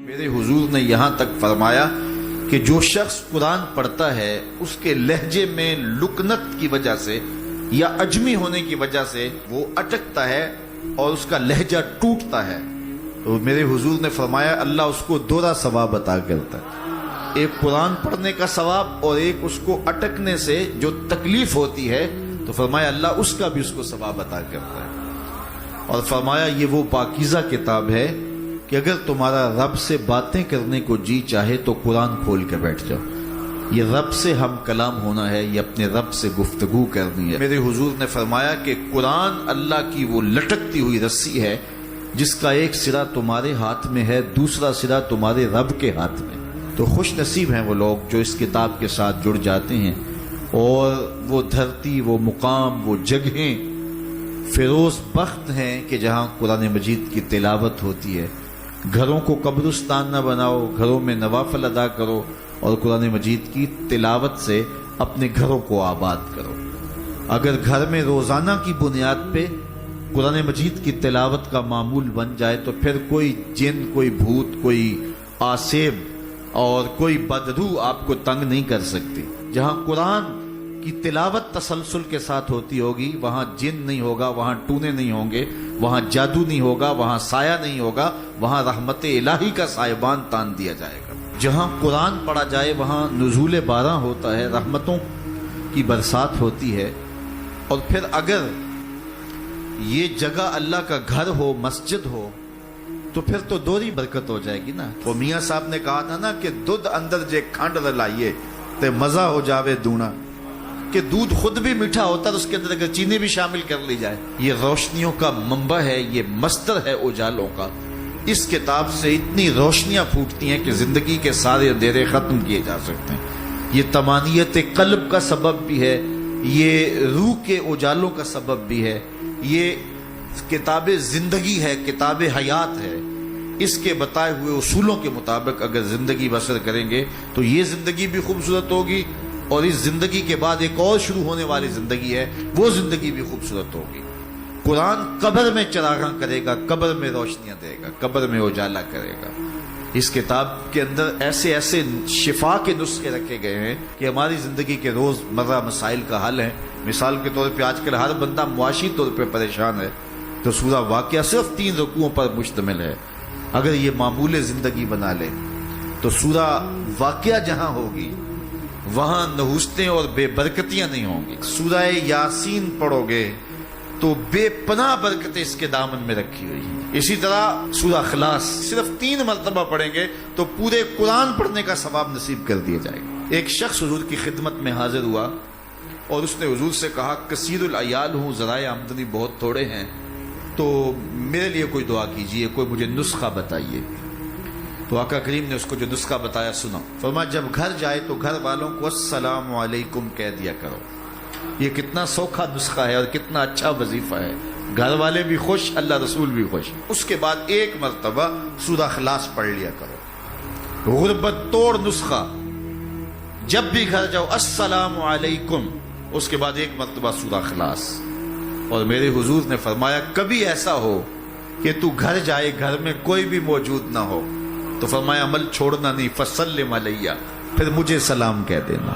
میرے حضور نے یہاں تک فرمایا کہ جو شخص قرآن پڑھتا ہے اس کے لہجے میں لکنت کی وجہ سے یا عجمی ہونے کی وجہ سے وہ اٹکتا ہے اور اس کا لہجہ ٹوٹتا ہے، تو میرے حضور نے فرمایا اللہ اس کو دوہرا ثواب عطا کرتا ہے، ایک قرآن پڑھنے کا ثواب اور ایک اس کو اٹکنے سے جو تکلیف ہوتی ہے، تو فرمایا اللہ اس کا بھی اس کو ثواب عطا کرتا ہے۔ اور فرمایا یہ وہ پاکیزہ کتاب ہے کہ اگر تمہارا رب سے باتیں کرنے کو جی چاہے تو قرآن کھول کے بیٹھ جاؤ، یہ رب سے ہم کلام ہونا ہے، یہ اپنے رب سے گفتگو کرنی ہے۔ میرے حضور نے فرمایا کہ قرآن اللہ کی وہ لٹکتی ہوئی رسی ہے جس کا ایک سرا تمہارے ہاتھ میں ہے، دوسرا سرا تمہارے رب کے ہاتھ میں۔ تو خوش نصیب ہیں وہ لوگ جو اس کتاب کے ساتھ جڑ جاتے ہیں اور وہ دھرتی، وہ مقام، وہ جگہیں فیروز بخت ہیں کہ جہاں قرآن مجید کی تلاوت ہوتی ہے۔ گھروں کو قبرستان نہ بناؤ، گھروں میں نوافل ادا کرو اور قرآن مجید کی تلاوت سے اپنے گھروں کو آباد کرو۔ اگر گھر میں روزانہ کی بنیاد پہ قرآن مجید کی تلاوت کا معمول بن جائے تو پھر کوئی جن، کوئی بھوت، کوئی آسیب اور کوئی بدروح آپ کو تنگ نہیں کر سکتی۔ جہاں قرآن کی تلاوت تسلسل کے ساتھ ہوتی ہوگی وہاں جن نہیں ہوگا، وہاں ٹونے نہیں ہوں گے، وہاں جادو نہیں ہوگا، وہاں سایہ نہیں ہوگا، وہاں رحمت الہی کا سائبان تان دیا جائے گا۔ جہاں قرآن پڑھا جائے وہاں نزول باران ہوتا ہے، رحمتوں کی برسات ہوتی ہے۔ اور پھر اگر یہ جگہ اللہ کا گھر ہو، مسجد ہو، تو پھر تو دوہری برکت ہو جائے گی نا۔ وہ میاں صاحب نے کہا تھا نا کہ دودھ اندر جے کھنڈ رلائیے تے مزہ ہو جاوے دونا، کہ دودھ خود بھی میٹھا ہوتا ہے، اس کے اندر اگر چینی بھی شامل کر لی جائے۔ یہ روشنیوں کا منبع ہے، یہ مصدر ہے اجالوں کا۔ اس کتاب سے اتنی روشنیاں پھوٹتی ہیں کہ زندگی کے سارے اندھیرے ختم کیے جا سکتے ہیں۔ یہ طمانیت قلب کا سبب بھی ہے، یہ روح کے اجالوں کا سبب بھی ہے، یہ کتاب زندگی ہے، کتاب حیات ہے۔ اس کے بتائے ہوئے اصولوں کے مطابق اگر زندگی بسر کریں گے تو یہ زندگی بھی خوبصورت ہوگی، اور اس زندگی کے بعد ایک اور شروع ہونے والی زندگی ہے، وہ زندگی بھی خوبصورت ہوگی۔ قرآن قبر میں چراغاں کرے گا، قبر میں روشنیاں دے گا، قبر میں اجالا کرے گا۔ اس کتاب کے اندر ایسے ایسے شفا کے نسخے رکھے گئے ہیں کہ ہماری زندگی کے روز مرہ مسائل کا حل ہے۔ مثال کے طور پہ آج کل ہر بندہ معاشی طور پہ پریشان ہے، تو سورہ واقعہ صرف 3 رکوعوں پر مشتمل ہے۔ اگر یہ معمول زندگی بنا لے تو سورہ واقعہ جہاں ہوگی وہاں نحوستیں اور بے برکتیاں نہیں ہوں گی۔ سورہ یاسین پڑھو گے تو بے پناہ برکتیں اس کے دامن میں رکھی ہوئی ہیں۔ اسی طرح سورہ اخلاص صرف 3 مرتبہ پڑھیں گے تو پورے قرآن پڑھنے کا ثواب نصیب کر دیا جائے گا۔ ایک شخص حضور کی خدمت میں حاضر ہوا اور اس نے حضور سے کہا کثیر العیال ہوں، ذرائع آمدنی بہت تھوڑے ہیں، تو میرے لیے کوئی دعا کیجئے، کوئی مجھے نسخہ بتائیے۔ تو آقا کریم نے اس کو جو نسخہ بتایا سنا، فرمایا جب گھر جائے تو گھر والوں کو السلام علیکم کہہ دیا کرو۔ یہ کتنا سوکھا نسخہ ہے اور کتنا اچھا وظیفہ ہے، گھر والے بھی خوش، اللہ رسول بھی خوش۔ اس کے بعد ایک مرتبہ سورہ اخلاص پڑھ لیا کرو، غربت توڑ نسخہ۔ جب بھی گھر جاؤ السلام علیکم، اس کے بعد ایک مرتبہ سورہ اخلاص۔ اور میرے حضور نے فرمایا کبھی ایسا ہو کہ تو گھر جائے، گھر میں کوئی بھی موجود نہ ہو، تو فرمایا عمل چھوڑنا نہیں، فسلم علیہ، پھر مجھے سلام کہہ دینا۔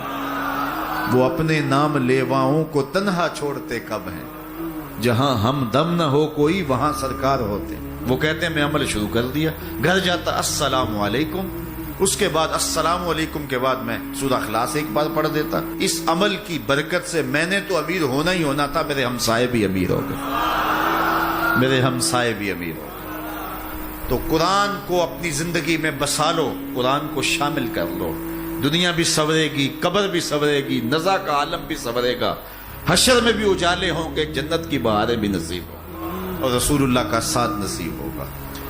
وہ اپنے نام لیواؤں کو تنہا چھوڑتے کب ہیں، جہاں ہم دم نہ ہو کوئی وہاں سرکار ہوتے۔ وہ کہتے ہیں میں عمل شروع کر دیا، گھر جاتا السلام علیکم، اس کے بعد السلام علیکم کے بعد میں سورہ اخلاص ایک بار پڑھ دیتا۔ اس عمل کی برکت سے میں نے تو امیر ہونا ہی ہونا تھا، میرے ہمسائے بھی امیر ہو گئے، میرے ہمسائے بھی امیر ہو گئے۔ تو قرآن کو اپنی زندگی میں بسا لو، قرآن کو شامل کر لو، دنیا بھی سنورے گی، قبر بھی سنورے گی، نزا کا عالم بھی سنورے گا، حشر میں بھی اجالے ہوں گے، جنت کی بہاریں بھی نصیب ہوں اور رسول اللہ کا ساتھ نصیب ہوگا۔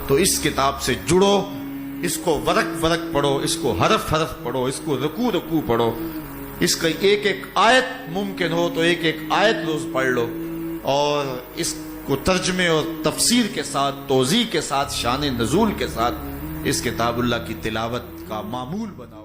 تو اس کتاب سے جڑو، اس کو ورق ورق پڑھو، اس کو حرف حرف پڑھو، اس کو رکوع رکوع پڑھو، اس کا ایک ایک آیت ممکن ہو تو ایک ایک آیت روز پڑھ لو، اور اس کو ترجمے اور تفسیر کے ساتھ، توضیح کے ساتھ، شان نزول کے ساتھ اس کتاب اللہ کی تلاوت کا معمول بنا۔